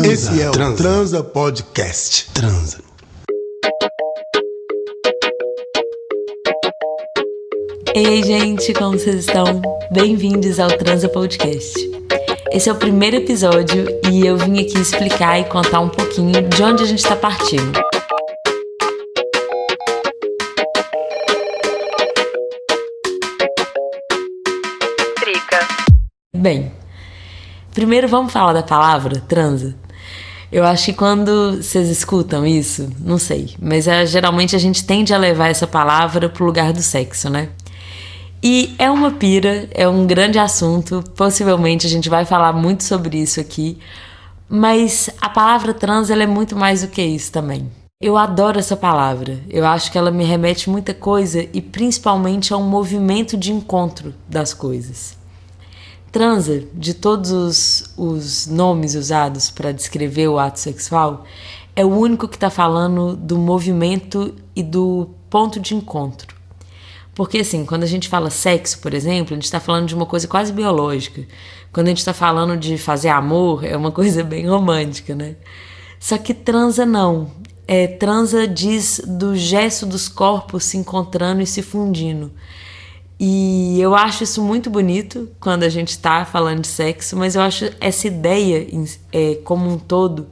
Esse é o Transa Podcast. Ei, gente, como vocês estão? Bem-vindos ao Transa Podcast. Esse é o primeiro episódio e eu vim aqui explicar e contar um pouquinho de onde a gente está partindo. Bem, primeiro vamos falar da palavra transa. Eu acho que quando vocês escutam isso, não sei, mas geralmente a gente tende a levar essa palavra pro lugar do sexo, né? E é uma pira, é um grande assunto, possivelmente a gente vai falar muito sobre isso aqui, mas a palavra trans ela é muito mais do que isso também. Eu adoro essa palavra, eu acho que ela me remete muita coisa e principalmente a um movimento de encontro das coisas. Transa, de todos os nomes usados para descrever o ato sexual, é o único que está falando do movimento e do ponto de encontro. Porque assim, quando a gente fala sexo, por exemplo, a gente está falando de uma coisa quase biológica. Quando a gente está falando de fazer amor, é uma coisa bem romântica, né? Só que transa não. Transa diz do gesto dos corpos se encontrando e se fundindo. E eu acho isso muito bonito quando a gente está falando de sexo, mas eu acho essa ideia como um todo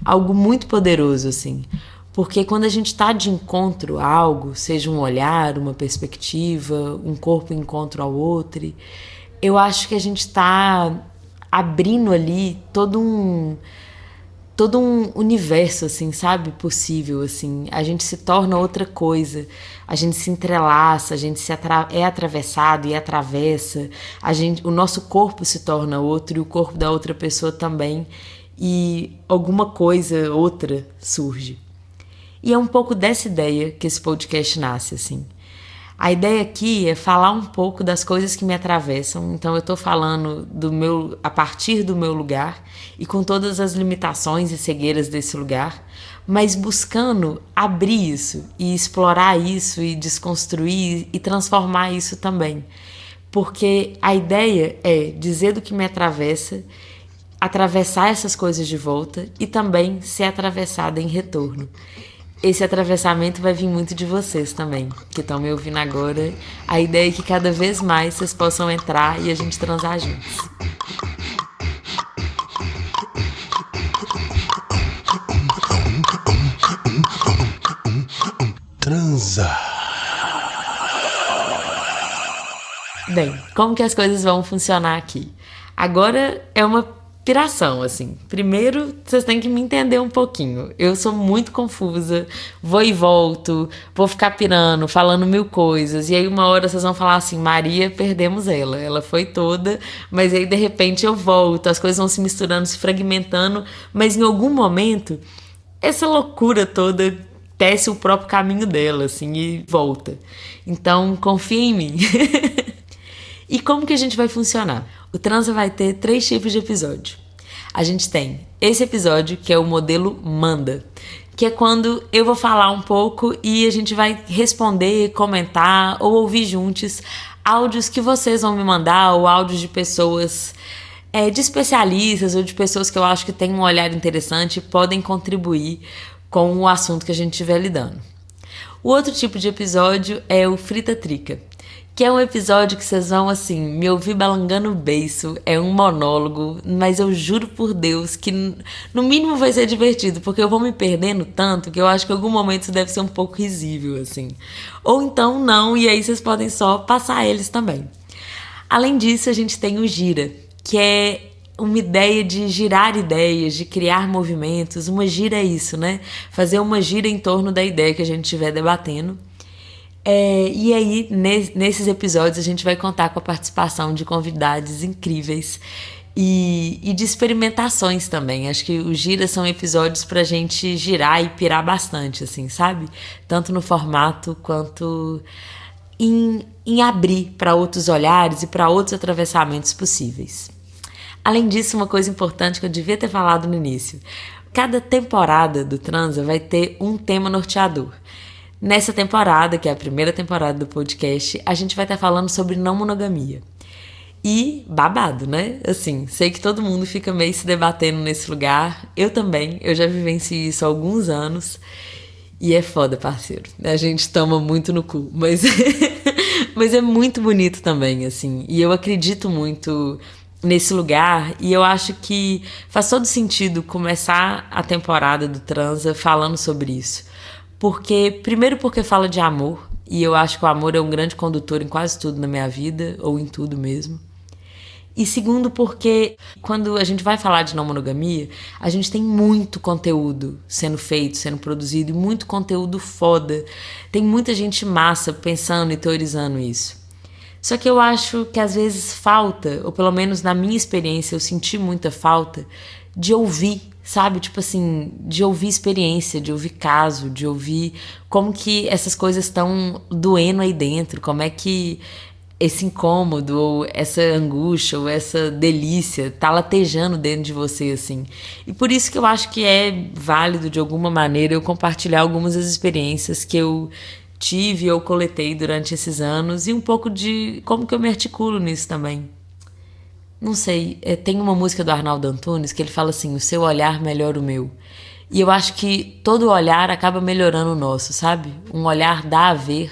algo muito poderoso, assim. Porque quando a gente está de encontro a algo, seja um olhar, uma perspectiva, um corpo em encontro ao outro, eu acho que a gente está abrindo ali todo um universo, assim, sabe? Possível, assim. A gente se torna outra coisa. A gente se entrelaça, a gente é atravessado e atravessa. O nosso corpo se torna outro e o corpo da outra pessoa também. E alguma coisa outra surge. E é um pouco dessa ideia que esse podcast nasce, assim. A ideia aqui é falar um pouco das coisas que me atravessam. Então eu tô falando a partir do meu lugar e com todas as limitações e cegueiras desse lugar, mas buscando abrir isso e explorar isso e desconstruir e transformar isso também. Porque a ideia é dizer do que me atravessa, atravessar essas coisas de volta e também ser atravessada em retorno. Esse atravessamento vai vir muito de vocês também, que estão me ouvindo agora. A ideia é que cada vez mais vocês possam entrar e a gente transar juntos. Transa. Bem, como que as coisas vão funcionar aqui? Agora é uma piração, assim. Primeiro, vocês têm que me entender um pouquinho. Eu sou muito confusa, vou e volto, vou ficar pirando, falando mil coisas, e aí uma hora vocês vão falar assim, Maria, perdemos ela. Ela foi toda, mas aí de repente eu volto, as coisas vão se misturando, se fragmentando, mas em algum momento, essa loucura toda tece o próprio caminho dela, assim, e volta. Então, confia em mim. E como que a gente vai funcionar? O Transa vai ter 3 tipos de episódio. A gente tem esse episódio, que é o modelo Manda, que é quando eu vou falar um pouco e a gente vai responder, comentar ou ouvir juntos áudios que vocês vão me mandar ou áudios de pessoas, de especialistas ou de pessoas que eu acho que têm um olhar interessante e podem contribuir com o assunto que a gente estiver lidando. O outro tipo de episódio é o Frita Trica, que é um episódio que vocês vão, assim, me ouvir balangando o beiço, é um monólogo, mas eu juro por Deus que no mínimo vai ser divertido, porque eu vou me perdendo tanto que eu acho que em algum momento isso deve ser um pouco risível, assim. Ou então não, e aí vocês podem só passar eles também. Além disso, a gente tem o Gira, que é uma ideia de girar ideias, de criar movimentos. Uma gira é isso, né? Fazer uma gira em torno da ideia que a gente estiver debatendo. E aí, nesses episódios, a gente vai contar com a participação de convidados incríveis e de experimentações também. Acho que os giras são episódios pra gente girar e pirar bastante, assim, sabe? Tanto no formato quanto em abrir para outros olhares e para outros atravessamentos possíveis. Além disso, uma coisa importante que eu devia ter falado no início. Cada temporada do Transa vai ter um tema norteador. Nessa temporada, que é a primeira temporada do podcast, a gente vai estar falando sobre não monogamia. E babado, né? Assim, sei que todo mundo fica meio se debatendo nesse lugar. Eu também, eu já vivenciei isso há alguns anos. E é foda, parceiro. A gente toma muito no cu, mas mas é muito bonito também, assim. E eu acredito muito nesse lugar, e eu acho que faz todo sentido começar a temporada do Transa falando sobre isso. Primeiro porque fala de amor, e eu acho que o amor é um grande condutor em quase tudo na minha vida, ou em tudo mesmo. E segundo porque quando a gente vai falar de não monogamia, a gente tem muito conteúdo sendo feito, sendo produzido, e muito conteúdo foda. Tem muita gente massa pensando e teorizando isso. Só que eu acho que às vezes falta, ou pelo menos na minha experiência eu senti muita falta, de ouvir, sabe? Tipo assim, de ouvir experiência, de ouvir caso, de ouvir como que essas coisas estão doendo aí dentro, como é que esse incômodo, ou essa angústia, ou essa delícia tá latejando dentro de você, assim. E por isso que eu acho que é válido, de alguma maneira, eu compartilhar algumas das experiências que eu tive ou coletei durante esses anos, e um pouco de como que eu me articulo nisso também. Não sei, tem uma música do Arnaldo Antunes que ele fala assim, o seu olhar melhora o meu. E eu acho que todo olhar acaba melhorando o nosso, sabe? Um olhar dá a ver,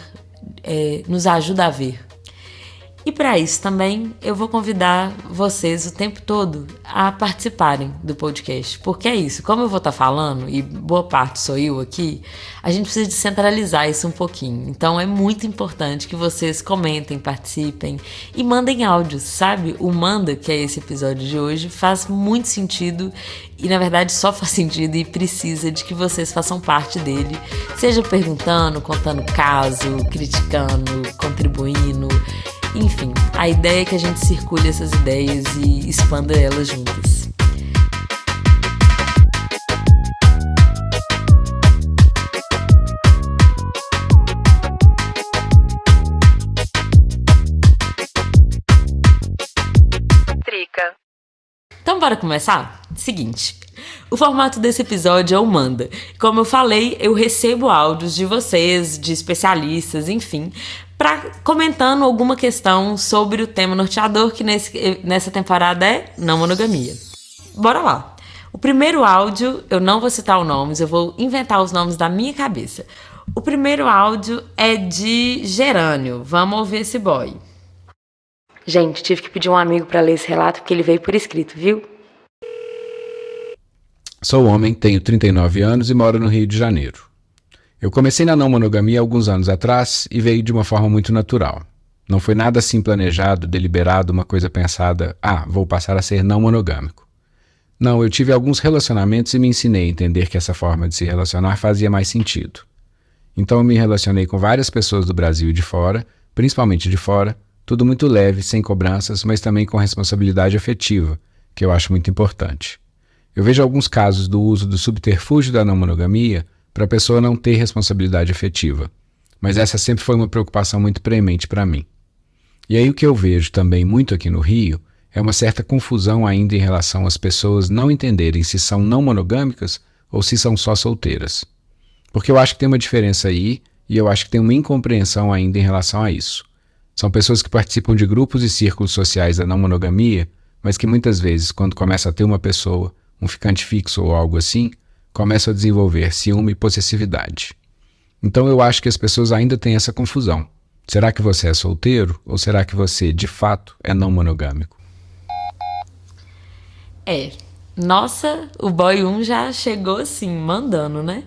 nos ajuda a ver. E para isso também eu vou convidar vocês o tempo todo a participarem do podcast. Porque é isso, como eu vou estar falando, e boa parte sou eu aqui, a gente precisa descentralizar isso um pouquinho. Então é muito importante que vocês comentem, participem e mandem áudios, sabe? O Manda, que é esse episódio de hoje, faz muito sentido e na verdade só faz sentido e precisa de que vocês façam parte dele. Seja perguntando, contando caso, criticando, contribuindo. Enfim, a ideia é que a gente circule essas ideias e expanda elas juntas. Trica. Então bora começar? Seguinte, o formato desse episódio é o Manda. Como eu falei, eu recebo áudios de vocês, de especialistas, enfim, comentando alguma questão sobre o tema norteador, que nessa temporada é não monogamia. Bora lá. O primeiro áudio, eu não vou citar os nomes, eu vou inventar os nomes da minha cabeça. O primeiro áudio é de Gerânio. Vamos ouvir esse boy. Gente, tive que pedir um amigo para ler esse relato porque ele veio por escrito, viu? Sou homem, tenho 39 anos e moro no Rio de Janeiro. Eu comecei na não monogamia alguns anos atrás e veio de uma forma muito natural. Não foi nada assim planejado, deliberado, uma coisa pensada, vou passar a ser não monogâmico. Não, eu tive alguns relacionamentos e me ensinei a entender que essa forma de se relacionar fazia mais sentido. Então eu me relacionei com várias pessoas do Brasil e de fora, principalmente de fora, tudo muito leve, sem cobranças, mas também com responsabilidade afetiva, que eu acho muito importante. Eu vejo alguns casos do uso do subterfúgio da não monogamia para a pessoa não ter responsabilidade afetiva, mas essa sempre foi uma preocupação muito premente para mim. E aí o que eu vejo também muito aqui no Rio é uma certa confusão ainda em relação às pessoas não entenderem se são não monogâmicas ou se são só solteiras. Porque eu acho que tem uma diferença aí e eu acho que tem uma incompreensão ainda em relação a isso. São pessoas que participam de grupos e círculos sociais da não monogamia, mas que muitas vezes, quando começa a ter uma pessoa, um ficante fixo ou algo assim, começam a desenvolver ciúme e possessividade. Então eu acho que as pessoas ainda têm essa confusão. Será que você é solteiro ou será que você, de fato, é não monogâmico? Nossa, o boy 1 já chegou assim, mandando, né?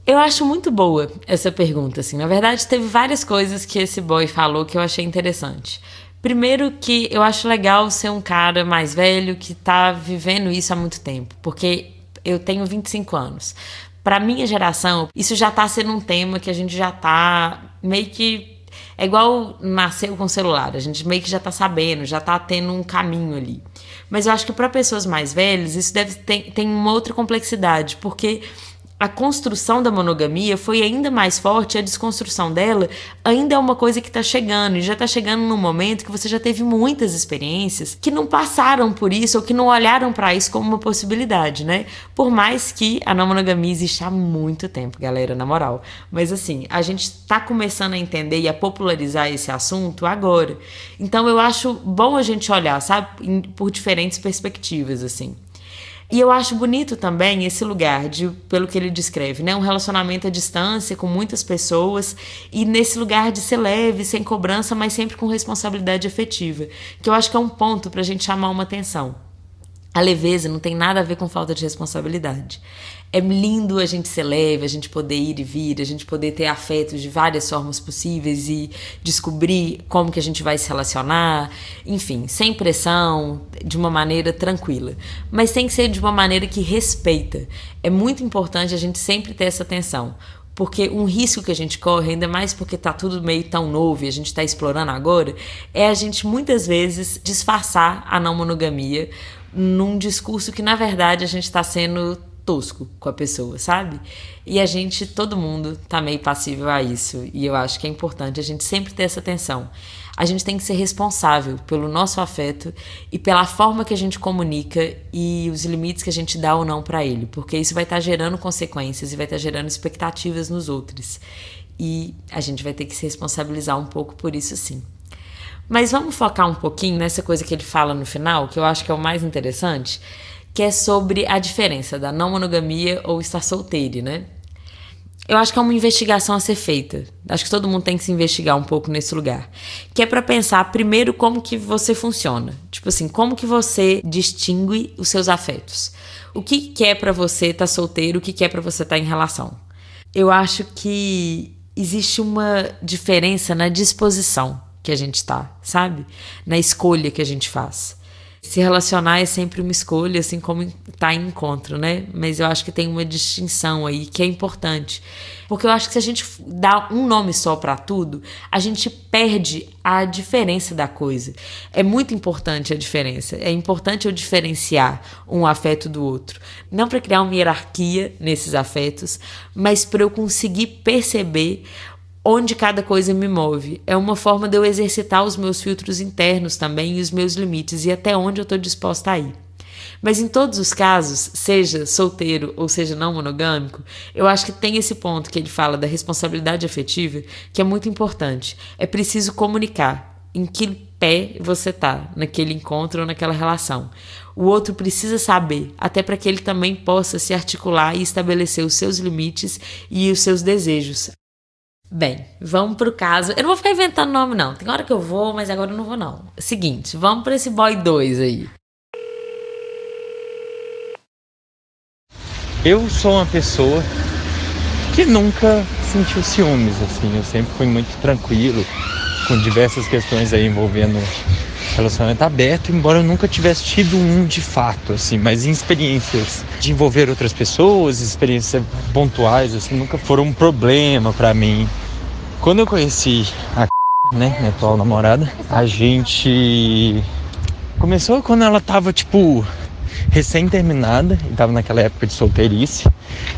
Eu acho muito boa essa pergunta, assim. Na verdade, teve várias coisas que esse boy falou que eu achei interessante. Primeiro que eu acho legal ser um cara mais velho que tá vivendo isso há muito tempo, porque eu tenho 25 anos. Pra minha geração, isso já tá sendo um tema que a gente já tá meio que... É igual nasceu com o celular, a gente meio que já tá sabendo, já tá tendo um caminho ali. Mas eu acho que para pessoas mais velhas, isso tem uma outra complexidade, porque a construção da monogamia foi ainda mais forte, a desconstrução dela ainda é uma coisa que está chegando, e já está chegando num momento que você já teve muitas experiências que não passaram por isso ou que não olharam para isso como uma possibilidade, né? Por mais que a não monogamia existe há muito tempo, galera, na moral. Mas assim, a gente está começando a entender e a popularizar esse assunto agora. Então eu acho bom a gente olhar, sabe, por diferentes perspectivas, assim. E eu acho bonito também esse lugar pelo que ele descreve, né? Um relacionamento à distância com muitas pessoas e nesse lugar de ser leve, sem cobrança, mas sempre com responsabilidade afetiva, que eu acho que é um ponto pra gente chamar uma atenção. A leveza não tem nada a ver com falta de responsabilidade. É lindo a gente ser leve, a gente poder ir e vir, a gente poder ter afetos de várias formas possíveis e descobrir como que a gente vai se relacionar, enfim, sem pressão, de uma maneira tranquila. Mas tem que ser de uma maneira que respeita. É muito importante a gente sempre ter essa atenção. Porque um risco que a gente corre, ainda mais porque tá tudo meio tão novo e a gente tá explorando agora, é a gente muitas vezes disfarçar a não monogamia num discurso que na verdade a gente tá sendo tosco com a pessoa, sabe? E todo mundo tá meio passível a isso, e eu acho que é importante a gente sempre ter essa atenção. A gente tem que ser responsável pelo nosso afeto e pela forma que a gente comunica e os limites que a gente dá ou não pra ele, porque isso vai estar gerando consequências e vai estar gerando expectativas nos outros, e a gente vai ter que se responsabilizar um pouco por isso, sim. Mas vamos focar um pouquinho nessa coisa que ele fala no final, que eu acho que é o mais interessante, que é sobre a diferença da não monogamia ou estar solteiro, né? Eu acho que é uma investigação a ser feita. Acho que todo mundo tem que se investigar um pouco nesse lugar. Que é pra pensar primeiro como que você funciona. Tipo assim, como que você distingue os seus afetos. O que é pra você estar solteiro, o que é pra você estar em relação. Eu acho que existe uma diferença na disposição que a gente tá, sabe? Na escolha que a gente faz. Se relacionar é sempre uma escolha, assim como tá em encontro, né? Mas eu acho que tem uma distinção aí que é importante. Porque eu acho que se a gente dá um nome só pra tudo, a gente perde a diferença da coisa. É muito importante a diferença. É importante eu diferenciar um afeto do outro. Não pra criar uma hierarquia nesses afetos, mas pra eu conseguir perceber onde cada coisa me move. É uma forma de eu exercitar os meus filtros internos também e os meus limites e até onde eu estou disposta a ir. Mas em todos os casos, seja solteiro ou seja não monogâmico, eu acho que tem esse ponto que ele fala da responsabilidade afetiva que é muito importante. É preciso comunicar em que pé você tá naquele encontro ou naquela relação. O outro precisa saber, até para que ele também possa se articular e estabelecer os seus limites e os seus desejos. Bem, vamos pro caso. Eu não vou ficar inventando nome, não. Tem hora que eu vou, mas agora eu não vou, não. Seguinte, vamos pra esse boy 2 aí. Eu sou uma pessoa que nunca sentiu ciúmes, assim. Eu sempre fui muito tranquilo, com diversas questões aí envolvendo relacionamento aberto, embora eu nunca tivesse tido um de fato, assim, mas em experiências de envolver outras pessoas, experiências pontuais, assim, nunca foram um problema pra mim. Quando eu conheci a né, minha atual namorada, a gente começou quando ela tava, tipo, recém-terminada, e tava naquela época de solteirice,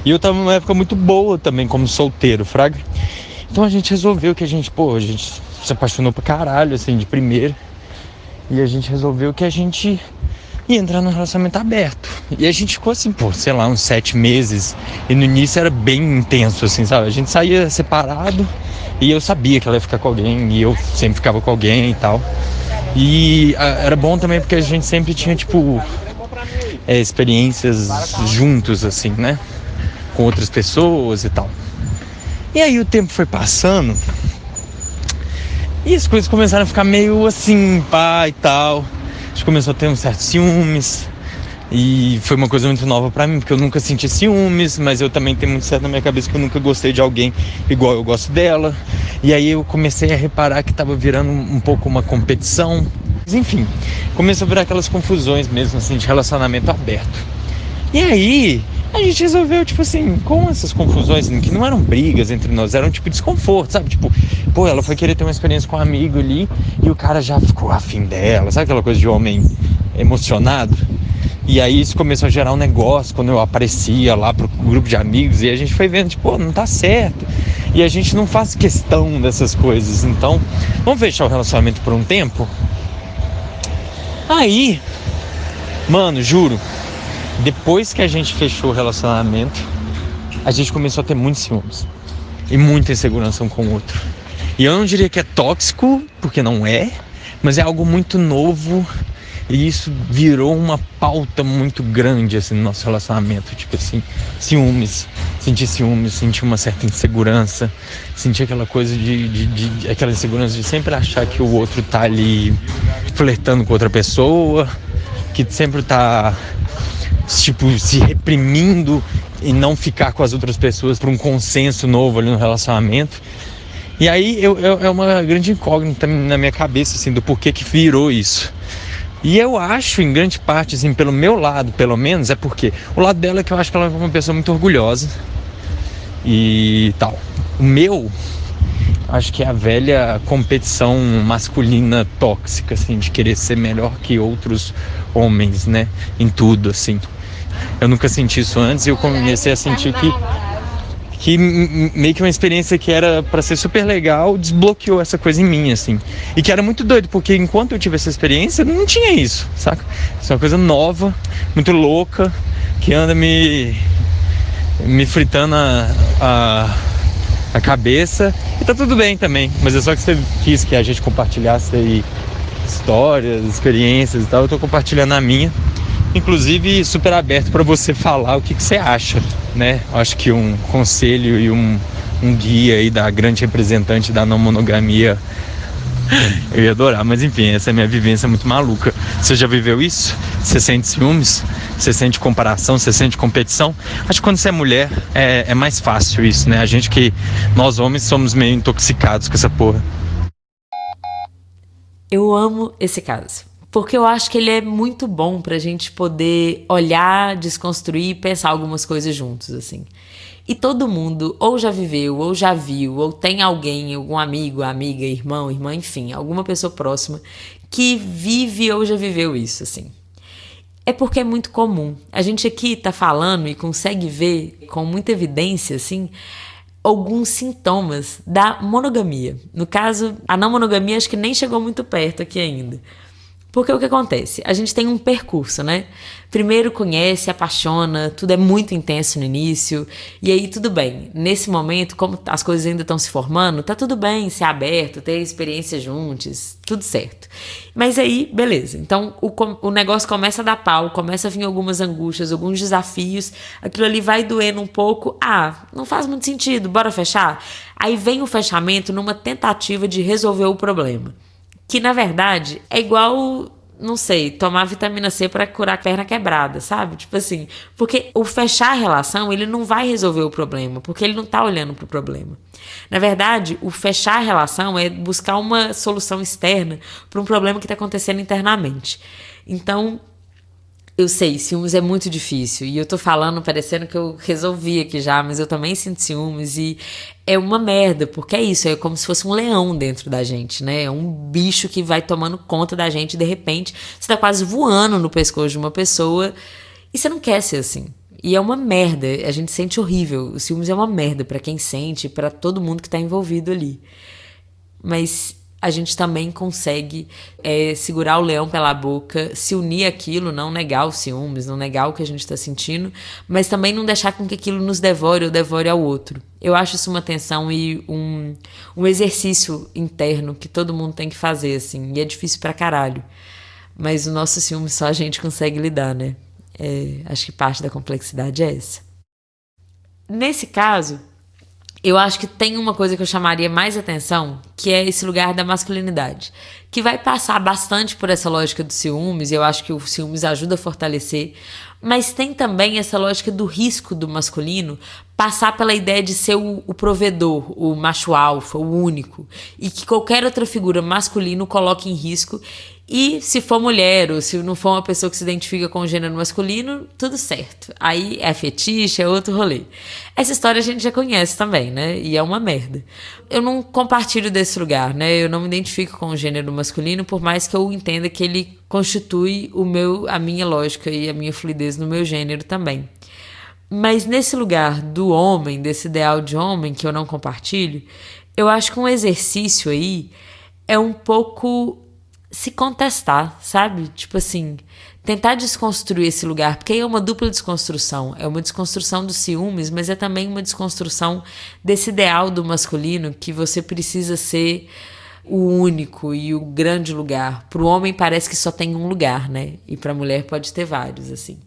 e eu tava numa época muito boa também como solteiro, fraga. Então a gente resolveu que a gente se apaixonou pra caralho, assim, de primeira. E a gente resolveu que a gente ia entrar num relacionamento aberto. E a gente ficou assim, sei lá, uns 7 meses. E no início era bem intenso, assim, sabe? A gente saía separado e eu sabia que ela ia ficar com alguém. E eu sempre ficava com alguém e tal. E era bom também porque a gente sempre tinha, experiências juntos, assim, né? Com outras pessoas e tal. E aí o tempo foi passando. E as coisas começaram a ficar meio assim, pá e tal. A gente começou a ter um certo ciúmes. E foi uma coisa muito nova pra mim, porque eu nunca senti ciúmes, mas eu também tenho muito certo na minha cabeça que eu nunca gostei de alguém igual eu gosto dela. E aí eu comecei a reparar que tava virando um pouco uma competição. Mas enfim, começou a virar aquelas confusões mesmo, assim, de relacionamento aberto. E aí a gente resolveu, com essas confusões, que não eram brigas entre nós, eram desconforto, sabe? Ela foi querer ter uma experiência com um amigo ali e o cara já ficou afim dela, sabe aquela coisa de homem emocionado? E aí isso começou a gerar um negócio quando eu aparecia lá pro grupo de amigos, e a gente foi vendo, tipo, pô, não tá certo. E a gente não faz questão dessas coisas, então vamos fechar o relacionamento por um tempo? Aí, mano, juro, depois que a gente fechou o relacionamento, a gente começou a ter muitos ciúmes e muita insegurança um com o outro. E eu não diria que é tóxico, porque não é, mas é algo muito novo. E isso virou uma pauta muito grande, assim, no nosso relacionamento. Tipo assim, ciúmes, sentir uma certa insegurança, sentir aquela coisa aquela insegurança de sempre achar que o outro tá ali flertando com outra pessoa, que sempre tá, tipo, se reprimindo e não ficar com as outras pessoas por um consenso novo ali no relacionamento. E aí é uma grande incógnita na minha cabeça, assim, do porquê que virou isso. E eu acho, em grande parte, assim, pelo meu lado, pelo menos, é porque o lado dela é que eu acho que ela é uma pessoa muito orgulhosa e tal. O meu, acho que é a velha competição masculina tóxica, assim, de querer ser melhor que outros homens, né, em tudo, assim. Eu nunca senti isso antes e eu comecei a sentir que meio que uma experiência que era pra ser super legal desbloqueou essa coisa em mim, assim. E que era muito doido, porque enquanto eu tive essa experiência, não tinha isso, saca? Isso é uma coisa nova, muito louca, que anda me fritando a cabeça. E tá tudo bem também, mas é só que você quis que a gente compartilhasse aí histórias, experiências e tal. Eu tô compartilhando a minha. Inclusive, super aberto para você falar o que você acha, né? Eu acho que um conselho e um guia aí da grande representante da não monogamia, eu ia adorar. Mas enfim, essa é a minha vivência muito maluca. Você já viveu isso? Você sente ciúmes? Você sente comparação? Você sente competição? Acho que quando você é mulher é mais fácil isso, né? Nós homens somos meio intoxicados com essa porra. Eu amo esse caso. Porque eu acho que ele é muito bom pra gente poder olhar, desconstruir e pensar algumas coisas juntos, assim. E todo mundo ou já viveu, ou já viu, ou tem alguém, algum amigo, amiga, irmão, irmã, enfim, alguma pessoa próxima que vive ou já viveu isso, assim. É porque é muito comum. A gente aqui tá falando e consegue ver com muita evidência, assim, alguns sintomas da monogamia. No caso, a não monogamia acho que nem chegou muito perto aqui ainda. Porque o que acontece? A gente tem um percurso, né? Primeiro conhece, apaixona, tudo é muito intenso no início, e aí tudo bem. Nesse momento, como as coisas ainda estão se formando, tá tudo bem ser aberto, ter experiências juntos, tudo certo. Mas aí, beleza. Então, o negócio começa a dar pau, começa a vir algumas angústias, alguns desafios, aquilo ali vai doendo um pouco. Ah, não faz muito sentido, bora fechar? Aí vem o fechamento numa tentativa de resolver o problema. Que, na verdade, é igual, não sei, tomar vitamina C pra curar a perna quebrada, sabe? Tipo assim, porque o fechar a relação, ele não vai resolver o problema, porque ele não tá olhando pro problema. Na verdade, o fechar a relação é buscar uma solução externa para um problema que tá acontecendo internamente. Então, eu sei, ciúmes é muito difícil, e eu tô falando parecendo que eu resolvi aqui já, mas eu também sinto ciúmes, e é uma merda, porque é isso, é como se fosse um leão dentro da gente, né? É um bicho que vai tomando conta da gente, e de repente você tá quase voando no pescoço de uma pessoa, e você não quer ser assim. E é uma merda, a gente sente horrível, o ciúmes é uma merda pra quem sente, pra todo mundo que tá envolvido ali. Mas a gente também consegue segurar o leão pela boca, se unir àquilo, não negar os ciúmes, não negar o que a gente está sentindo, mas também não deixar com que aquilo nos devore ou devore ao outro. Eu acho isso uma tensão e um exercício interno que todo mundo tem que fazer, assim, e é difícil pra caralho. Mas o nosso ciúme só a gente consegue lidar, né? Acho que parte da complexidade é essa. Nesse caso, eu acho que tem uma coisa que eu chamaria mais atenção, que é esse lugar da masculinidade, que vai passar bastante por essa lógica do ciúmes, e eu acho que o ciúmes ajuda a fortalecer, mas tem também essa lógica do risco do masculino passar pela ideia de ser o provedor, o macho alfa, o único, e que qualquer outra figura masculina o coloque em risco. E se for mulher, ou se não for uma pessoa que se identifica com o gênero masculino, tudo certo. Aí é fetiche, é outro rolê. Essa história a gente já conhece também, né? E é uma merda. Eu não compartilho desse nesse lugar, né? Eu não me identifico com o gênero masculino, por mais que eu entenda que ele constitui a minha lógica e a minha fluidez no meu gênero também. Mas nesse lugar do homem, desse ideal de homem que eu não compartilho, eu acho que um exercício aí é um pouco se contestar, sabe? Tipo assim, tentar desconstruir esse lugar, porque aí é uma dupla desconstrução. É uma desconstrução dos ciúmes, mas é também uma desconstrução desse ideal do masculino que você precisa ser o único e o grande lugar. Pro homem parece que só tem um lugar, né? E pra mulher pode ter vários, assim.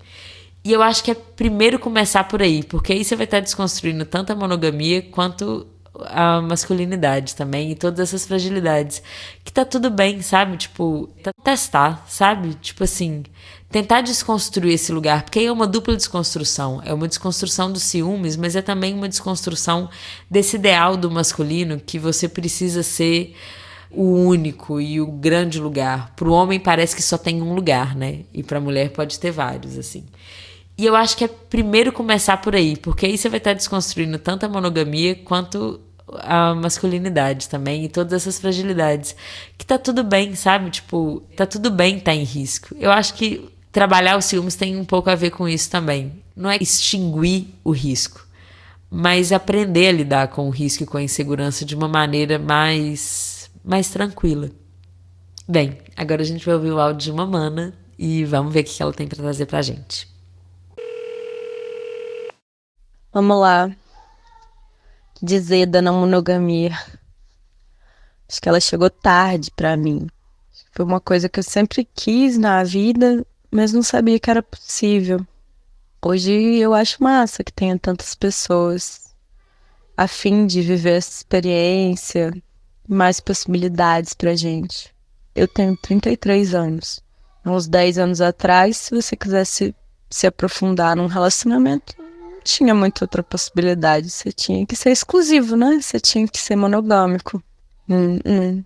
E eu acho que é primeiro começar por aí, porque aí você vai estar desconstruindo tanto a monogamia quanto a masculinidade também e todas essas fragilidades. Que tá tudo bem, sabe? Tipo, testar, sabe? Tipo assim, tentar desconstruir esse lugar, porque aí é uma dupla desconstrução. É uma desconstrução dos ciúmes, mas é também uma desconstrução desse ideal do masculino que você precisa ser o único e o grande lugar. Pro homem parece que só tem um lugar, né? E pra mulher pode ter vários, assim. E eu acho que é primeiro começar por aí, porque aí você vai estar desconstruindo tanto a monogamia quanto a masculinidade também e todas essas fragilidades. Que tá tudo bem, sabe? Tipo, tá tudo bem estar em risco. Eu acho que trabalhar os ciúmes tem um pouco a ver com isso também. Não é extinguir o risco, mas aprender a lidar com o risco e com a insegurança de uma maneira mais tranquila. Bem, agora a gente vai ouvir o áudio de uma mana e vamos ver o que ela tem pra trazer pra gente. Vamos lá. Dizer da não monogamia. Acho que ela chegou tarde pra mim. Foi uma coisa que eu sempre quis na vida, mas não sabia que era possível. Hoje eu acho massa que tenha tantas pessoas a fim de viver essa experiência, mais possibilidades pra gente. Eu tenho 33 anos. Há uns 10 anos atrás, se você quisesse se aprofundar num relacionamento, tinha muita outra possibilidade. Você tinha que ser exclusivo, né? Você tinha que ser monogâmico. Não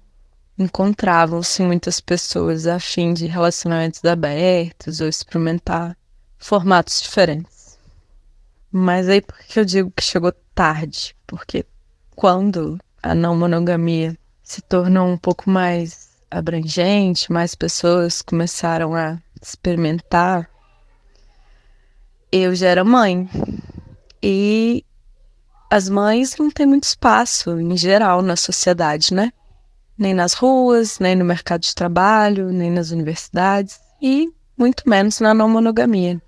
encontravam-se muitas pessoas a fim de relacionamentos abertos ou experimentar formatos diferentes. Mas aí por que eu digo que chegou tarde? Porque quando a não monogamia se tornou um pouco mais abrangente, mais pessoas começaram a experimentar, eu já era mãe. E as mães não têm muito espaço, em geral, na sociedade, né? Nem nas ruas, nem no mercado de trabalho, nem nas universidades. E muito menos na não monogamia.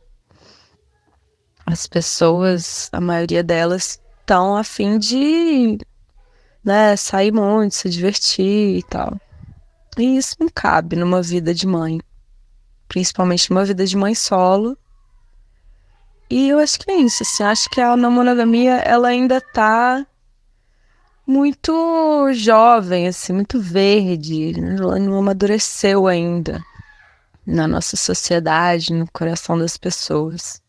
As pessoas, a maioria delas, estão a fim de, né, sair muito, se divertir e tal. E isso não cabe numa vida de mãe. Principalmente numa vida de mãe solo. E eu acho que é isso, assim, acho que a não monogamia, ela ainda tá muito jovem, assim, muito verde, ela não amadureceu ainda na nossa sociedade, no coração das pessoas.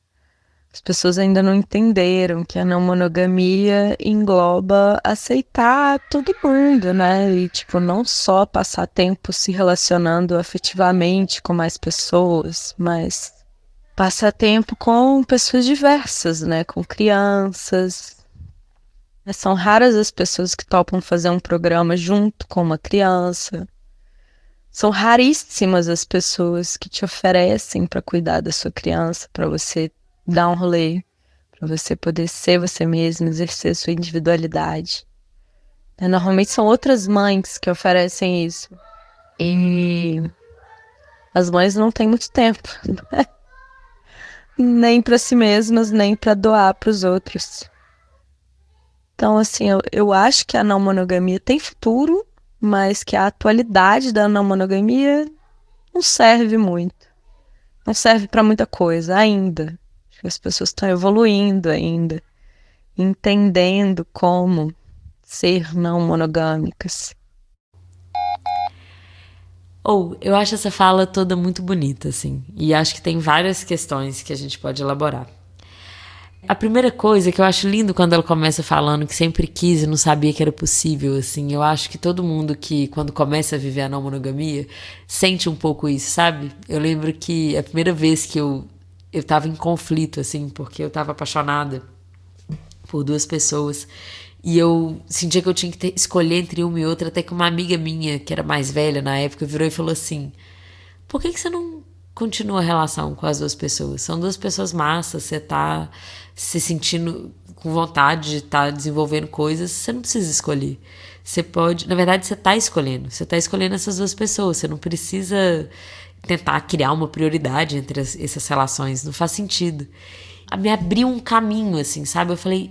As pessoas ainda não entenderam que a não monogamia engloba aceitar todo mundo, né? E, tipo, não só passar tempo se relacionando afetivamente com mais pessoas, mas passar tempo com pessoas diversas, né? Com crianças. São raras as pessoas que topam fazer um programa junto com uma criança. São raríssimas as pessoas que te oferecem para cuidar da sua criança, para você dar um rolê, para você poder ser você mesmo, exercer sua individualidade. Normalmente são outras mães que oferecem isso. E as mães não têm muito tempo, né? Nem para si mesmas, nem para doar para os outros. Então, assim, eu acho que a não monogamia tem futuro, mas que a atualidade da não monogamia não serve muito. Não serve para muita coisa ainda. Acho que as pessoas estão evoluindo ainda, entendendo como ser não monogâmicas. Eu acho essa fala toda muito bonita, assim. E acho que tem várias questões que a gente pode elaborar. A primeira coisa que eu acho lindo quando ela começa falando que sempre quis e não sabia que era possível, assim. Eu acho que todo mundo que, quando começa a viver a não monogamia, sente um pouco isso, sabe? Eu lembro que a primeira vez que eu tava em conflito, assim, porque eu tava apaixonada por duas pessoas. E eu sentia que eu tinha que escolher entre uma e outra, até que uma amiga minha, que era mais velha na época, virou e falou assim: por que você não continua a relação com as duas pessoas? São duas pessoas massas, você tá se sentindo com vontade de estar desenvolvendo coisas, você não precisa escolher. Você pode, na verdade, você tá escolhendo essas duas pessoas, você não precisa tentar criar uma prioridade entre essas relações, não faz sentido. Me abriu um caminho, assim, sabe? Eu falei,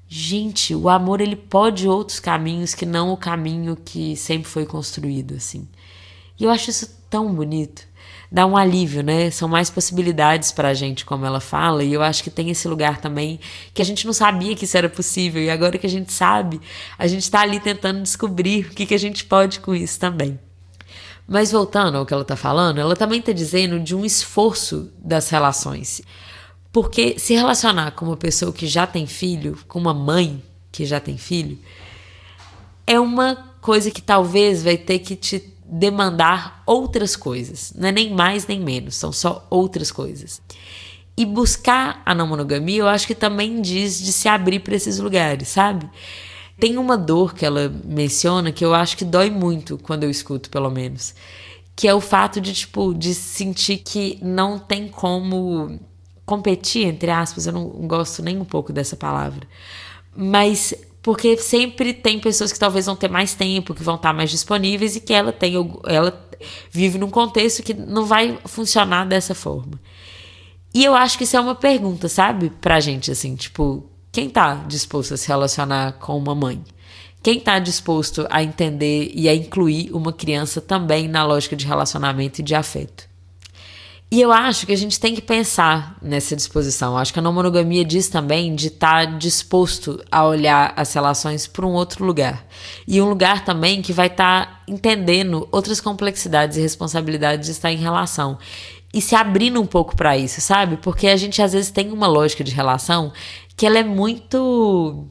gente, o amor, ele pode outros caminhos que não o caminho que sempre foi construído, assim. E eu acho isso tão bonito. Dá um alívio, né? São mais possibilidades pra gente, como ela fala, e eu acho que tem esse lugar também que a gente não sabia que isso era possível, e agora que a gente sabe, a gente tá ali tentando descobrir o que a gente pode com isso também. Mas voltando ao que ela tá falando, ela também tá dizendo de um esforço das relações. Porque se relacionar com uma pessoa que já tem filho, com uma mãe que já tem filho, é uma coisa que talvez vai ter que te demandar outras coisas. Não é nem mais nem menos, são só outras coisas. E buscar a não monogamia, eu acho que também diz de se abrir para esses lugares, sabe? Tem uma dor que ela menciona que eu acho que dói muito quando eu escuto, pelo menos. Que é o fato de, de sentir que não tem como competir, entre aspas, eu não gosto nem um pouco dessa palavra, mas porque sempre tem pessoas que talvez vão ter mais tempo, que vão estar mais disponíveis e que ela vive num contexto que não vai funcionar dessa forma. E eu acho que isso é uma pergunta, sabe, pra gente, assim, quem tá disposto a se relacionar com uma mãe? Quem tá disposto a entender e a incluir uma criança também na lógica de relacionamento e de afeto? E eu acho que a gente tem que pensar nessa disposição. Eu acho que a não monogamia diz também de estar disposto a olhar as relações para um outro lugar. E um lugar também que vai estar entendendo outras complexidades e responsabilidades de estar em relação. E se abrindo um pouco para isso, sabe? Porque a gente às vezes tem uma lógica de relação que ela é muito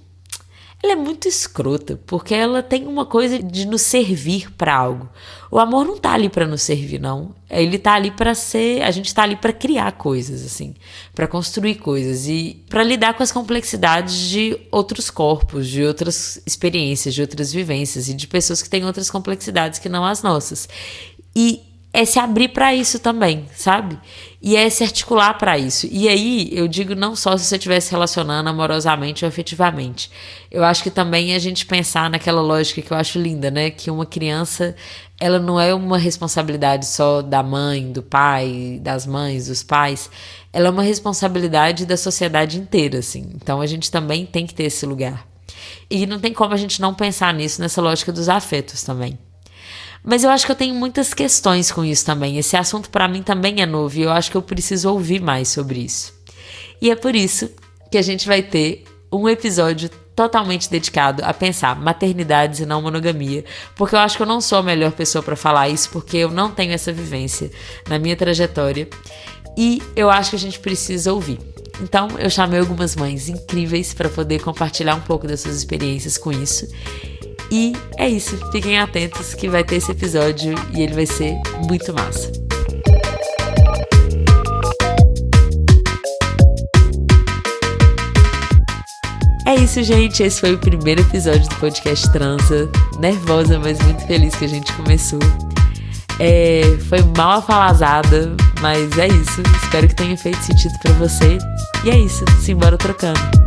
escrota, porque ela tem uma coisa de nos servir para algo. O amor não tá ali para nos servir, não. Ele tá ali para ser, a gente tá ali para criar coisas, assim, para construir coisas e para lidar com as complexidades de outros corpos, de outras experiências, de outras vivências e de pessoas que têm outras complexidades que não as nossas. E é se abrir para isso também, sabe? E é se articular para isso. E aí, eu digo não só se você estiver se relacionando amorosamente ou afetivamente. Eu acho que também é a gente pensar naquela lógica que eu acho linda, né? Que uma criança, ela não é uma responsabilidade só da mãe, do pai, das mães, dos pais. Ela é uma responsabilidade da sociedade inteira, assim. Então, a gente também tem que ter esse lugar. E não tem como a gente não pensar nisso, nessa lógica dos afetos também. Mas eu acho que eu tenho muitas questões com isso também. Esse assunto para mim também é novo e eu acho que eu preciso ouvir mais sobre isso. E é por isso que a gente vai ter um episódio totalmente dedicado a pensar maternidades e não monogamia, porque eu acho que eu não sou a melhor pessoa para falar isso, porque eu não tenho essa vivência na minha trajetória e eu acho que a gente precisa ouvir. Então eu chamei algumas mães incríveis para poder compartilhar um pouco das suas experiências com isso. E é isso, fiquem atentos que vai ter esse episódio e ele vai ser muito massa. É isso, gente, esse foi o primeiro episódio do podcast Transa. Nervosa, mas muito feliz que a gente começou. Foi mal afalazada, mas é isso. Espero que tenha feito sentido pra você. E é isso, simbora trocando.